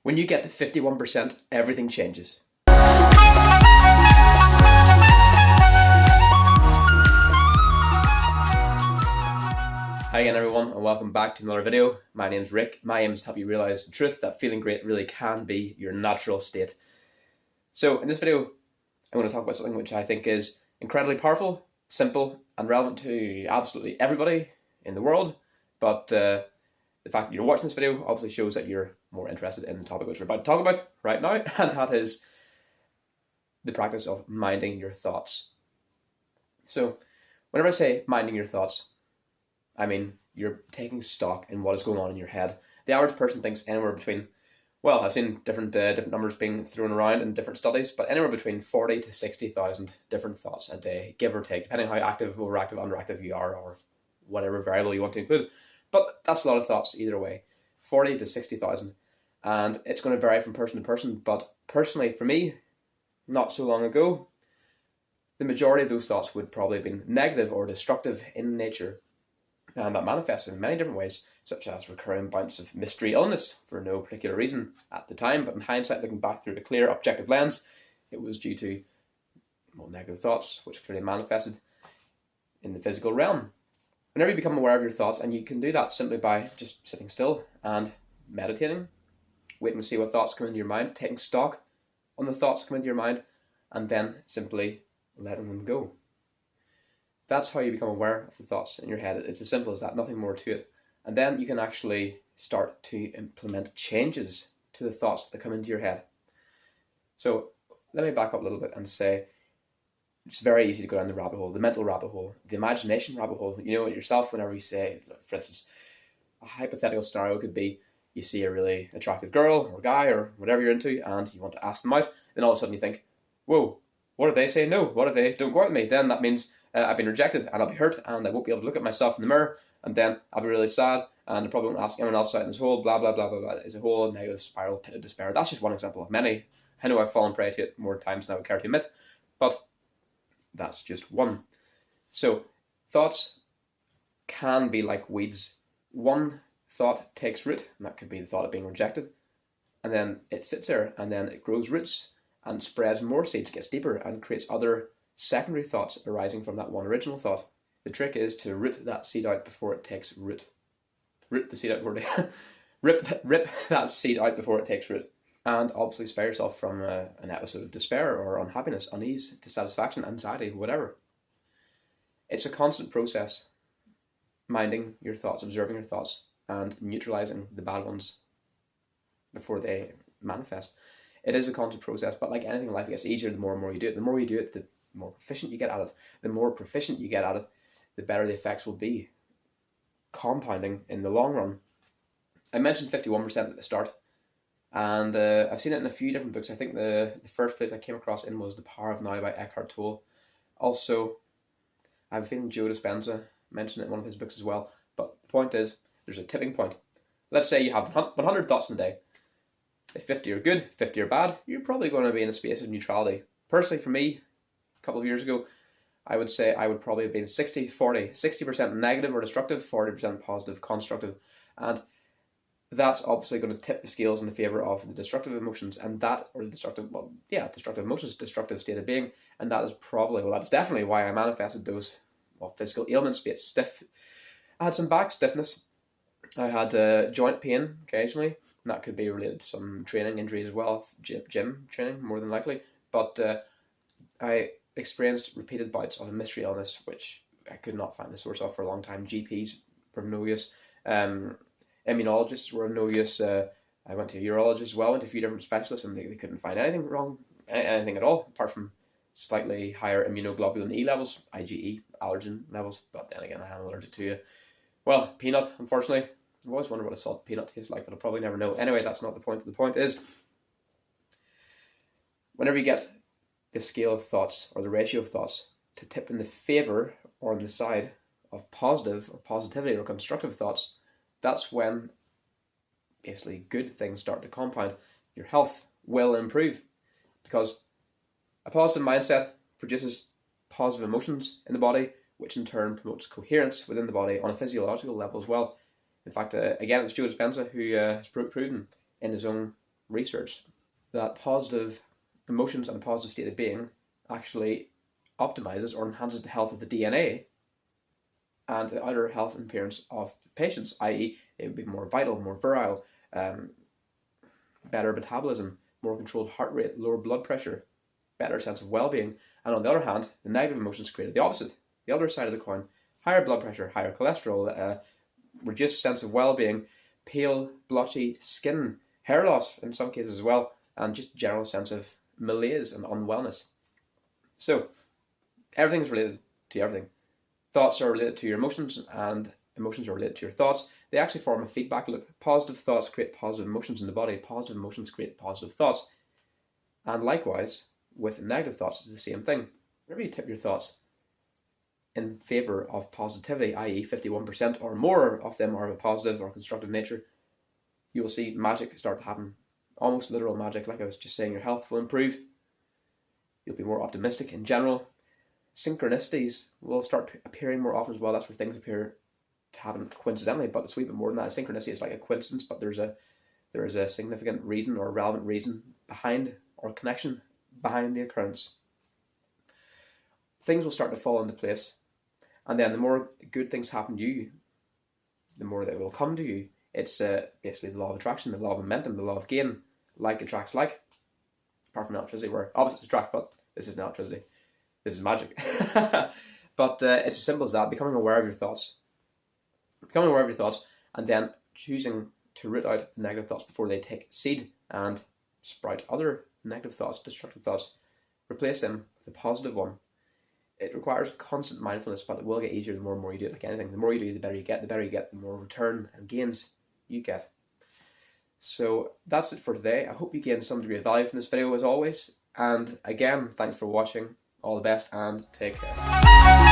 When you get to 51%, everything changes. Hi again everyone, and welcome back to another video. My name's Rick. My aim is to help you realise the truth that feeling great really can be your natural state. So in this video, I'm going to talk about something which I think is incredibly powerful, simple, and relevant to absolutely everybody in the world. But the fact that you're watching this video obviously shows that you're more interested in the topic which we're about to talk about right now, and that is the practice of minding your thoughts. So whenever I say minding your thoughts, I mean you're taking stock in what is going on in your head. The average person thinks anywhere between, well, I've seen different numbers being thrown around in different studies, but anywhere between 40 to 60,000 different thoughts a day, give or take, depending on how active, overactive, underactive you are, or whatever variable you want to include. But that's a lot of thoughts either way, 40 to 60,000. And it's going to vary from person to person. But personally, for me, not so long ago, the majority of those thoughts would probably have been negative or destructive in nature. And that manifests in many different ways, such as recurring bouts of mystery illness for no particular reason at the time. But in hindsight, looking back through a clear, objective lens, it was due to negative thoughts, which clearly manifested in the physical realm. Whenever you become aware of your thoughts, and you can do that simply by just sitting still and meditating, waiting to see what thoughts come into your mind, taking stock on the thoughts that come into your mind, and then simply letting them go. That's how you become aware of the thoughts in your head. It's as simple as that, nothing more to it. And then you can actually start to implement changes to the thoughts that come into your head. So let me back up a little bit and say, it's very easy to go down the rabbit hole, the mental rabbit hole, the imagination rabbit hole. You know it yourself whenever you say, for instance, a hypothetical scenario could be you see a really attractive girl or guy or whatever you're into and you want to ask them out. Then all of a sudden you think, whoa, what if they say no? What if they don't go out with me? Then that means I've been rejected and I'll be hurt and I won't be able to look at myself in the mirror, and then I'll be really sad and I probably won't ask anyone else out in this whole blah, blah, blah, blah, blah. It's a whole negative spiral, pit of despair. That's just one example of many. I know I've fallen prey to it more times than I would care to admit, but that's just one. So thoughts can be like weeds. One thought takes root, and that could be the thought of being rejected, and then it sits there and then it grows roots and spreads more seeds, gets deeper, and creates other secondary thoughts arising from that one original thought. The trick is to root that seed out before it takes root. Root the seed out before it rip that seed out before it takes root. And obviously spare yourself from an episode of despair or unhappiness, unease, dissatisfaction, anxiety, whatever. It's a constant process, minding your thoughts, observing your thoughts, and neutralizing the bad ones before they manifest. It is a constant process, but like anything in life, it gets easier the more and more you do it. The more you do it, the more proficient you get at it. The more proficient you get at it, the better the effects will be, compounding in the long run. I mentioned 51% at the start. And I've seen it in a few different books. I think the first place I came across in was The Power of Now by Eckhart Tolle. Also, I have a feeling Joe Dispenza mentioned it in one of his books as well. But the point is, there's a tipping point. Let's say you have 100 thoughts in a day. If 50 are good, 50 are bad, you're probably going to be in a space of neutrality. Personally, for me, a couple of years ago, I would say I would probably have been 60-40. 60% negative or destructive, 40% positive, constructive. And that's obviously going to tip the scales in the favour of the destructive emotions, and that, or the destructive emotions, destructive state of being, and that is probably, that's definitely why I manifested those, physical ailments, be it stiff. I had some back stiffness, I had joint pain occasionally, and that could be related to some training injuries as well, gym training more than likely, but I experienced repeated bouts of a mystery illness, which I could not find the source of for a long time. GPs were no use. Immunologists were of no use. I went to a urologist as well, went to a few different specialists, and they couldn't find anything wrong, anything at all, apart from slightly higher immunoglobulin E levels, IgE, allergen levels. But then again, I am allergic to, peanut, unfortunately. I've always wondered what a salt peanut tastes like, but I'll probably never know. Anyway, that's not the point. The point is, whenever you get the scale of thoughts, or the ratio of thoughts, to tip in the favour or on the side of positive or positivity or constructive thoughts, that's when basically good things start to compound. Your health will improve, because a positive mindset produces positive emotions in the body, which in turn promotes coherence within the body on a physiological level as well. In fact, again, it's Joe Dispenza who has proven in his own research that positive emotions and a positive state of being actually optimizes or enhances the health of the DNA and the outer health and appearance of patients, i.e. it would be more vital, more virile, better metabolism, more controlled heart rate, lower blood pressure, better sense of well-being. And on the other hand, the negative emotions created the opposite, the other side of the coin: higher blood pressure, higher cholesterol, reduced sense of well-being, pale, blotchy skin, hair loss in some cases as well, and just general sense of malaise and unwellness. So everything is related to everything. Thoughts are related to your emotions, and emotions are related to your thoughts. They actually form a feedback loop. Positive thoughts create positive emotions in the body. Positive emotions create positive thoughts. And likewise, with negative thoughts, it's the same thing. Whenever you tip your thoughts in favour of positivity, i.e. 51% or more of them are of a positive or constructive nature, you will see magic start to happen. Almost literal magic, like I was just saying. Your health will improve. You'll be more optimistic in general. Synchronicities will start appearing more often as well. That's where things appear to happen coincidentally, but it's a wee bit more than that. A synchronicity is like a coincidence, but there is a significant reason or relevant reason behind, or connection behind the occurrence. Things will start to fall into place, and then the more good things happen to you, the more they will come to you. It's basically the law of attraction, the law of momentum, the law of gain. Like attracts like, apart from electricity, where opposites attract, but this isn't electricity. This is magic. But it's as simple as that: becoming aware of your thoughts. Becoming aware of your thoughts, and then choosing to root out the negative thoughts before they take seed and sprout other negative thoughts, destructive thoughts. Replace them with a positive one. It requires constant mindfulness, but it will get easier the more and more you do it. Like anything, the more you do, the better you get. The better you get, the more return and gains you get. So that's it for today. I hope you gained some degree of value from this video as always. And again, thanks for watching. All the best and take care.